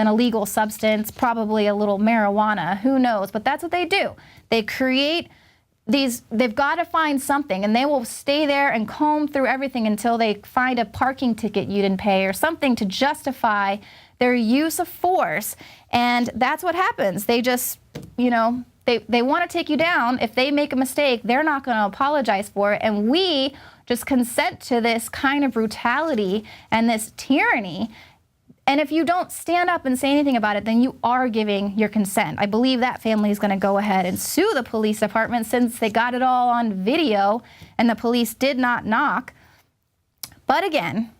an illegal substance, probably a little marijuana, who knows, but that's what they do. They create these, they've got to find something, and they will stay there and comb through everything until they find a parking ticket you didn't pay or something to justify their use of force. And that's what happens. They just, you know, they want to take you down. If they make a mistake, they're not going to apologize for it. And we just consent to this kind of brutality and this tyranny. And if you don't stand up and say anything about it, then you are giving your consent. I believe that family is going to go ahead and sue the police department since they got it all on video and the police did not knock. But again,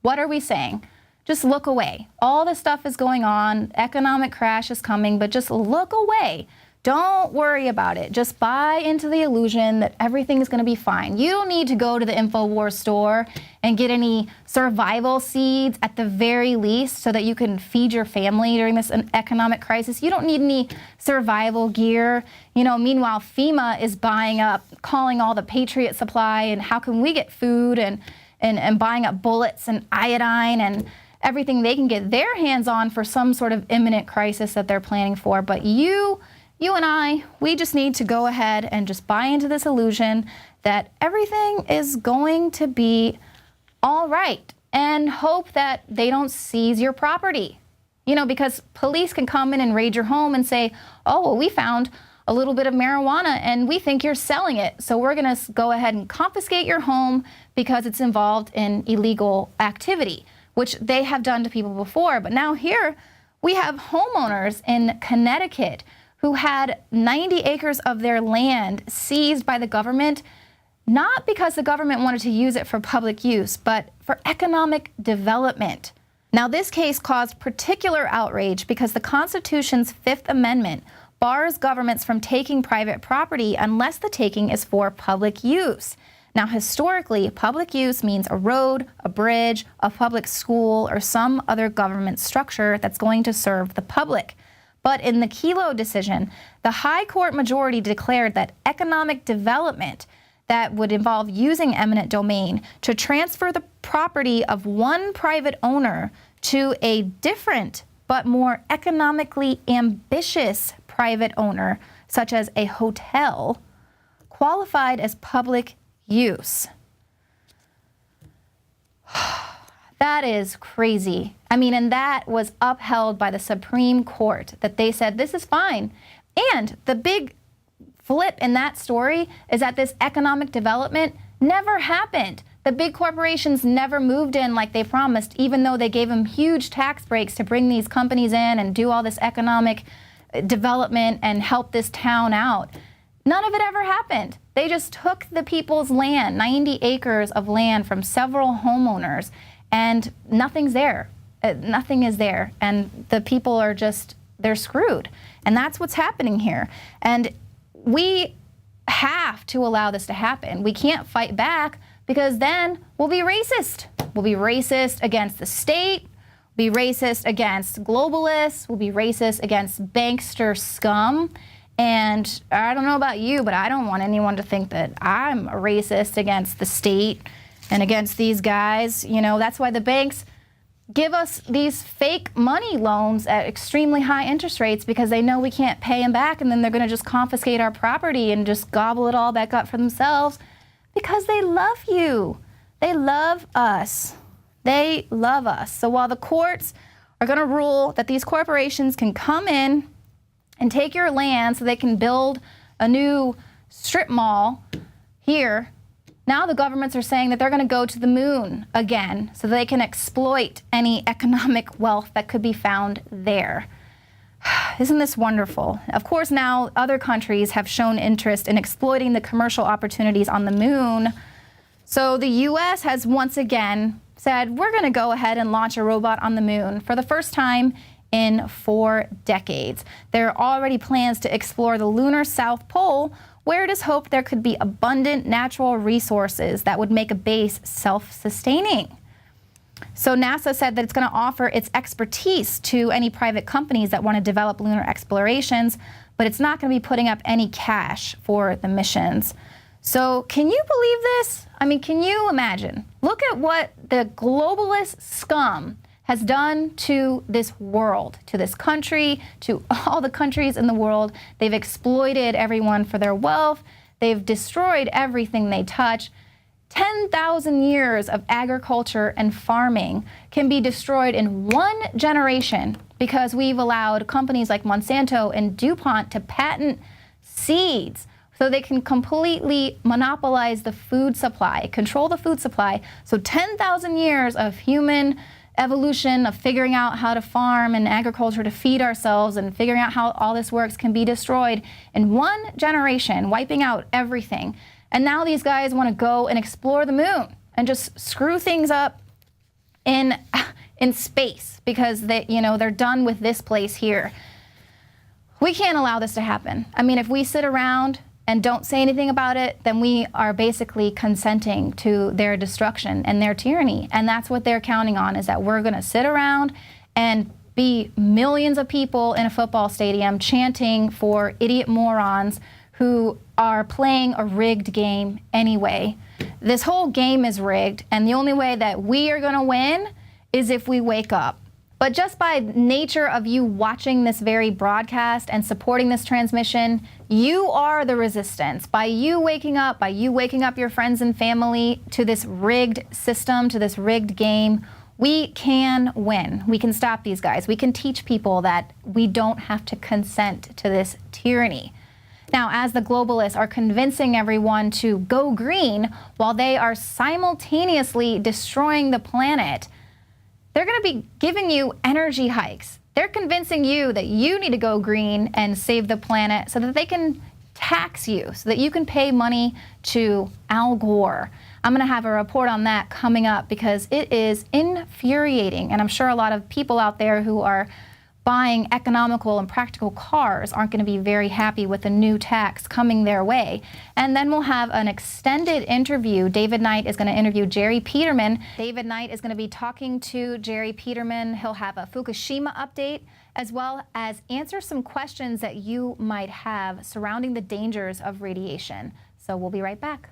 what are we saying? Just look away. All this stuff is going on. Economic crash is coming, but just look away. Don't worry about it. Just buy into the illusion that everything is going to be fine. You don't need to go to the INFOWARS store and get any survival seeds at the very least so that you can feed your family during this economic crisis. You don't need any survival gear. You know, meanwhile, FEMA is buying up, calling all the Patriot Supply and how can we get food and buying up bullets and iodine and everything they can get their hands on for some sort of imminent crisis that they're planning for. But you and I, we just need to go ahead and just buy into this illusion that everything is going to be all right and hope that they don't seize your property. You know, because police can come in and raid your home and say, oh, well, we found a little bit of marijuana and we think you're selling it. So we're going to go ahead and confiscate your home because it's involved in illegal activity, which they have done to people before. But now here we have homeowners in Connecticut who had 90 acres of their land seized by the government, not because the government wanted to use it for public use, but for economic development. Now, this case caused particular outrage because the Constitution's Fifth Amendment bars governments from taking private property unless the taking is for public use. Now, historically, public use means a road, a bridge, a public school, or some other government structure that's going to serve the public. But in the Kelo decision, the High Court majority declared that economic development that would involve using eminent domain to transfer the property of one private owner to a different but more economically ambitious private owner, such as a hotel, qualified as public use. That is crazy. I mean, and that was upheld by the Supreme Court, that they said this is fine. And the big flip in that story is that this economic development never happened. The big corporations never moved in like they promised, even though they gave them huge tax breaks to bring these companies in and do all this economic development and help this town out. None of it ever happened. They just took the people's land, 90 acres of land from several homeowners, and nothing's there. Nothing is there. And the people are just, they're screwed. And that's what's happening here. And we have to allow this to happen. We can't fight back because then we'll be racist. We'll be racist against the state, we'll be racist against globalists, we'll be racist against bankster scum. And I don't know about you, but I don't want anyone to think that I'm a racist against the state and against these guys. You know, that's why the banks give us these fake money loans at extremely high interest rates, because they know we can't pay them back, and then they're going to just confiscate our property and just gobble it all back up for themselves, because they love you. They love us. They love us. So while the courts are going to rule that these corporations can come in and take your land so they can build a new strip mall here, now the governments are saying that they're going to go to the moon again so they can exploit any economic wealth that could be found there. Isn't this wonderful? Of course, now other countries have shown interest in exploiting the commercial opportunities on the moon. So the U.S. has once again said, we're going to go ahead and launch a robot on the moon for the first time in 4 decades. There are already plans to explore the lunar South Pole, where it is hoped there could be abundant natural resources that would make a base self-sustaining. So NASA said that it's going to offer its expertise to any private companies that want to develop lunar explorations, but it's not going to be putting up any cash for the missions. So can you believe this? I mean, can you imagine? Look at what the globalist scum has done to this world, to this country, to all the countries in the world. They've exploited everyone for their wealth. They've destroyed everything they touch. 10,000 years of agriculture and farming can be destroyed in one generation because we've allowed companies like Monsanto and DuPont to patent seeds so they can completely monopolize the food supply, control the food supply. So 10,000 years of human evolution, of figuring out how to farm and agriculture to feed ourselves and figuring out how all this works can be destroyed in one generation, wiping out everything. And now these guys want to go and explore the moon and just screw things up in space because they're done with this place here. We can't allow this to happen. I mean, if we sit around and don't say anything about it, then we are basically consenting to their destruction and their tyranny. And that's what they're counting on, is that we're going to sit around and be millions of people in a football stadium chanting for idiot morons who are playing a rigged game anyway. This whole game is rigged, and the only way that we are going to win is if we wake up. But just by nature of you watching this very broadcast and supporting this transmission, you are the resistance. By you waking up your friends and family to this rigged system, to this rigged game, we can win. We can stop these guys. We can teach people that we don't have to consent to this tyranny. Now, as the globalists are convincing everyone to go green while they are simultaneously destroying the planet, they're going to be giving you energy hikes. They're convincing you that you need to go green and save the planet so that they can tax you, so that you can pay money to Al Gore. I'm going to have a report on that coming up because it is infuriating. And I'm sure a lot of people out there who are buying economical and practical cars aren't going to be very happy with the new tax coming their way. And then we'll have an extended interview. David Knight is going to interview Jerry Peterman. David Knight is going to be talking to Jerry Peterman. He'll have a Fukushima update, as well as answer some questions that you might have surrounding the dangers of radiation. So we'll be right back.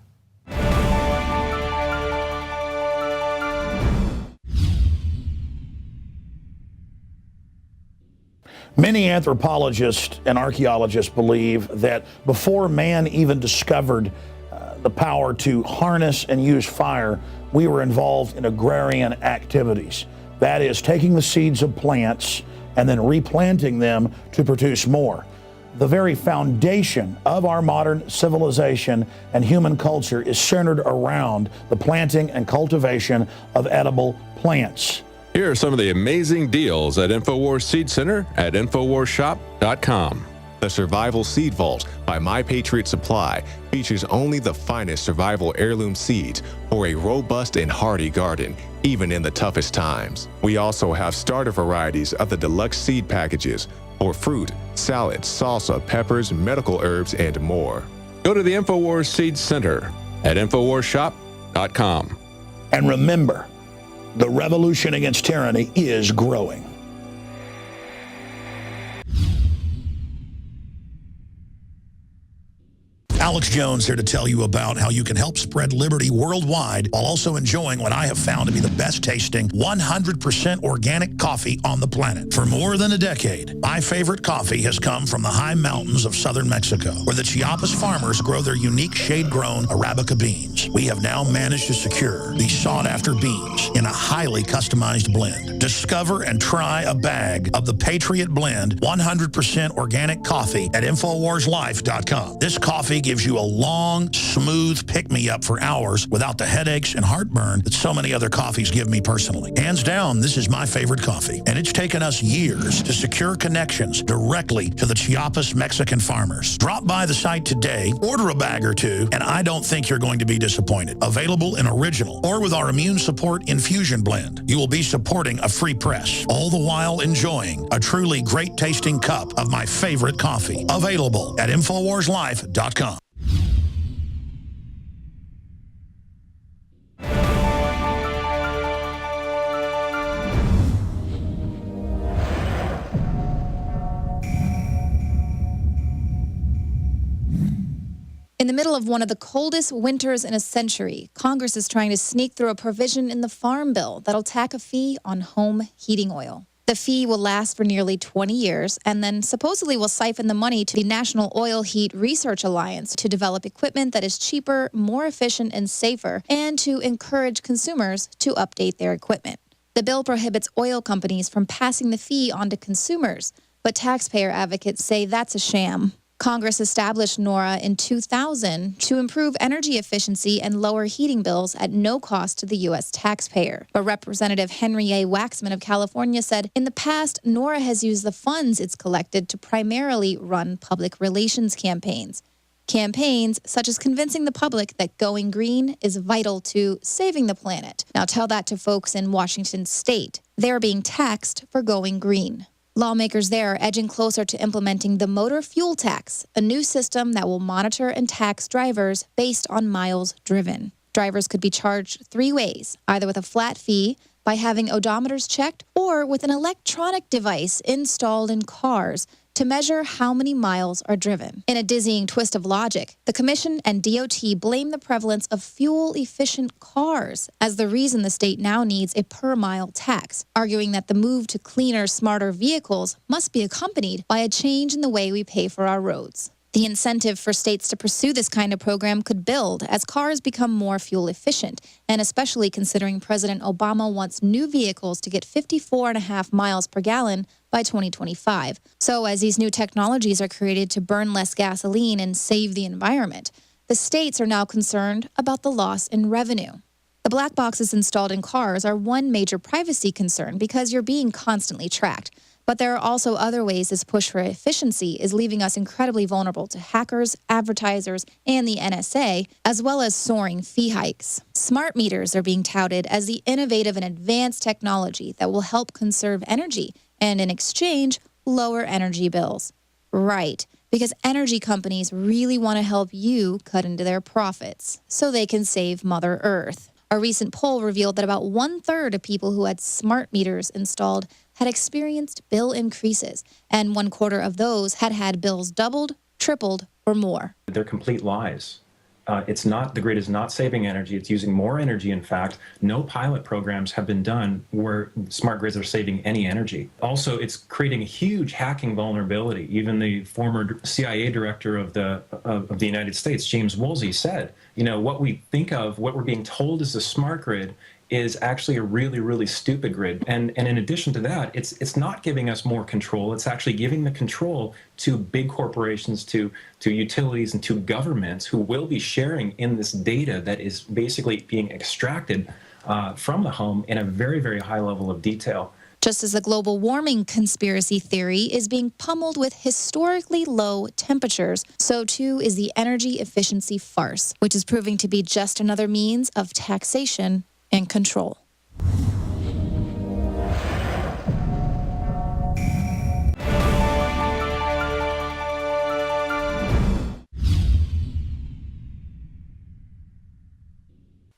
Many anthropologists and archaeologists believe that before man even discovered the power to harness and use fire, we were involved in agrarian activities. That is, taking the seeds of plants and then replanting them to produce more. The very foundation of our modern civilization and human culture is centered around the planting and cultivation of edible plants. Here are some of the amazing deals at INFOWARS Seed Center at INFOWARSShop.com. The Survival Seed Vault by My Patriot Supply features only the finest survival heirloom seeds for a robust and hardy garden, even in the toughest times. We also have starter varieties of the deluxe seed packages for fruit, salads, salsa, peppers, medical herbs, and more. Go to the INFOWARS Seed Center at INFOWARSShop.com. And remember, the revolution against tyranny is growing. Alex Jones here to tell you about how you can help spread liberty worldwide while also enjoying what I have found to be the best tasting 100% organic coffee on the planet. For more than a decade, my favorite coffee has come from the high mountains of southern Mexico, where the Chiapas farmers grow their unique shade-grown Arabica beans. We have now managed to secure these sought-after beans in a highly customized blend. Discover and try a bag of the Patriot Blend 100% organic coffee at InfoWarsLife.com. This coffee gives you a long, smooth pick-me-up for hours without the headaches and heartburn that so many other coffees give me personally. Hands down, this is my favorite coffee, and it's taken us years to secure connections directly to the Chiapas Mexican farmers. Drop by the site today, order a bag or two, and I don't think you're going to be disappointed. Available in original or with our immune support infusion blend. You will be supporting a free press, all the while enjoying a truly great-tasting cup of my favorite coffee. Available at InfoWarsLife.com. In the middle of one of the coldest winters in a century, Congress is trying to sneak through a provision in the Farm Bill that'll tack a fee on home heating oil. The fee will last for nearly 20 years and then supposedly will siphon the money to the National Oil Heat Research Alliance to develop equipment that is cheaper, more efficient, and safer, and to encourage consumers to update their equipment. The bill prohibits oil companies from passing the fee on to consumers, but taxpayer advocates say that's a sham. Congress established NORA in 2000 to improve energy efficiency and lower heating bills at no cost to the U.S. taxpayer. But Representative Henry A. Waxman of California said, in the past, NORA has used the funds it's collected to primarily run public relations campaigns. Campaigns such as convincing the public that going green is vital to saving the planet. Now tell that to folks in Washington state. They're being taxed for going green. Lawmakers there are edging closer to implementing the motor fuel tax, a new system that will monitor and tax drivers based on miles driven. Drivers could be charged 3 ways, either with a flat fee, by having odometers checked, or with an electronic device installed in cars to measure how many miles are driven. In a dizzying twist of logic, the Commission and DOT blame the prevalence of fuel-efficient cars as the reason the state now needs a per-mile tax, arguing that the move to cleaner, smarter vehicles must be accompanied by a change in the way we pay for our roads. The incentive for states to pursue this kind of program could build as cars become more fuel efficient, and especially considering President Obama wants new vehicles to get 54.5 miles per gallon by 2025. So as these new technologies are created to burn less gasoline and save the environment, the states are now concerned about the loss in revenue. The black boxes installed in cars are one major privacy concern because you're being constantly tracked. But there are also other ways this push for efficiency is leaving us incredibly vulnerable to hackers, advertisers, and the NSA, as well as soaring fee hikes. Smart meters are being touted as the innovative and advanced technology that will help conserve energy and, in exchange, lower energy bills. Right, because energy companies really want to help you cut into their profits so they can save Mother Earth. A recent poll revealed that about 1/3 of people who had smart meters installed had experienced bill increases, and 1/4 of those had had bills doubled, tripled, or more. They're complete lies. The grid is not saving energy. It's using more energy. In fact, no pilot programs have been done where smart grids are saving any energy. Also, it's creating a huge hacking vulnerability. Even the former CIA director of the United States, James Woolsey, said, what we think of, what we're being told is a smart grid is actually a really, really stupid grid. And in addition to that, it's not giving us more control. It's actually giving the control to big corporations, to utilities, and to governments who will be sharing in this data that is basically being extracted from the home in a very, very high level of detail. Just as the global warming conspiracy theory is being pummeled with historically low temperatures, so too is the energy efficiency farce, which is proving to be just another means of taxation and control.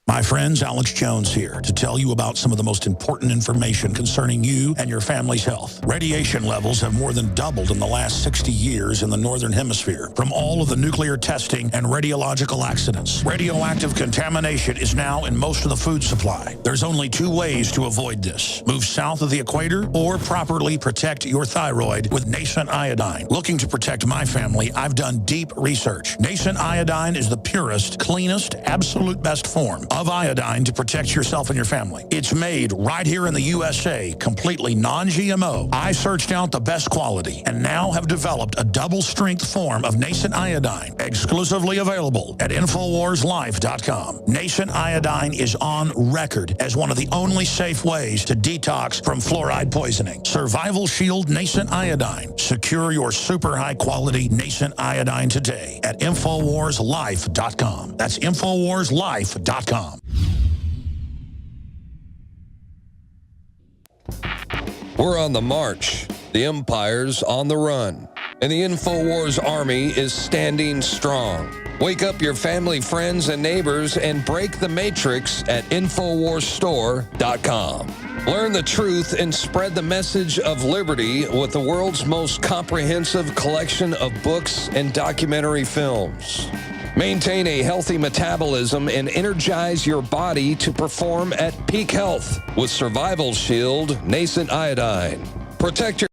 My friends, Alex Jones here to tell you about some of the most important information concerning you and your family's health. Radiation levels have more than doubled in the last 60 years in the Northern Hemisphere from all of the nuclear testing and radiological accidents. Radioactive contamination is now in most of the food supply. There's only 2 ways to avoid this. Move south of the equator or properly protect your thyroid with nascent iodine. Looking to protect my family, I've done deep research. Nascent iodine is the purest, cleanest, absolute best form of iodine to protect yourself and your family. It's made right here in the USA, completely non-GMO. I searched out the best quality and now have developed a double-strength form of nascent iodine, exclusively available at INFOWARSLife.com. Nascent iodine is on record as one of the only safe ways to detox from fluoride poisoning. Survival Shield Nascent Iodine. Secure your super high-quality nascent iodine today at INFOWARSLife.com. That's INFOWARSLife.com. We're on the march. The empire's on the run. And the InfoWars army is standing strong. Wake up your family, friends, and neighbors and break the matrix at InfoWarsStore.com. Learn the truth and spread the message of liberty with the world's most comprehensive collection of books and documentary films. Maintain a healthy metabolism and energize your body to perform at peak health with Survival Shield Nascent Iodine. Protect your